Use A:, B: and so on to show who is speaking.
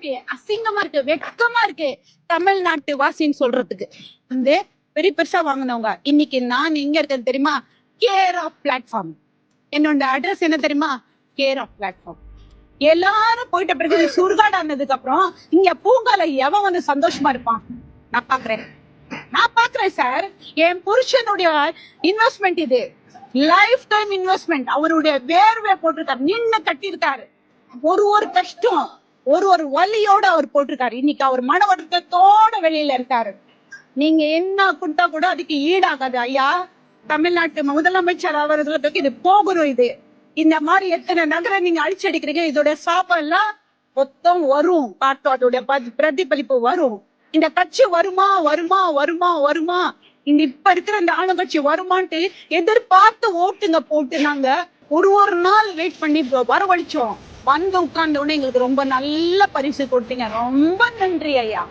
A: இருக்கு, அசிங்கமா இருக்கு, வெட்கமா இருக்கு தமிழ்நாட்டு வாசின்னு சொல்றதுக்கு. வந்து பெரிய பெருசா வாங்கினவங்க இன்னைக்கு நான் எங்க இருக்கேன் தெரியுமா? Care of platform. என்னோட அட்ரஸ் என்ன தெரியுமா? Care of platform. எல்லாரும் போயிட்ட பிறகு சுடுகாடு ஆனதுக்கு அப்புறம் இங்க பூங்கால எவன் வந்து சந்தோஷமா இருப்பான்? நான் பாக்குறேன் சார். என் புருஷனுடைய இன்வெஸ்ட்மெண்ட் இது, லைஃப் டைம் இன்வெஸ்ட்மெண்ட். அவருடைய வேர்வை போட்டிருக்காரு, நின்னு கட்டியிருக்காரு. ஒரு கஷ்டம், ஒரு வலியோட அவர் போட்டிருக்காரு. இன்னைக்கு அவர் மன வருத்தத்தோட வெளியில இருக்காரு. நீங்க என்ன கொடுத்தா கூட அதுக்கு ஈடாகாது ஐயா. தமிழ்நாட்டு முதலமைச்சர் அவர்களுக்கு இது போகணும். இது இந்த மாதிரி எத்தனை நகரம் நீங்க அழிச்சடிக்கிறீங்க. இதோட சாபம் எல்லாம் மொத்தம் வரும். பார்த்தோம், அதோட பிரதிபலிப்பு வரும். இந்த கட்சி வருமா வருமா வருமா வருமா, இந்த இப்ப இருக்கிற இந்த ஆளுங்கட்சி வருமான்ட்டு எதிர்பார்த்து ஓட்டுங்க போட்டு நாங்க ஒரு நாள் வெயிட் பண்ணி வரவழைச்சோம். வந்து உட்கார்ந்த உடனே எங்களுக்கு ரொம்ப நல்ல பரிசு கொடுத்தீங்க. ரொம்ப நன்றி ஐயா.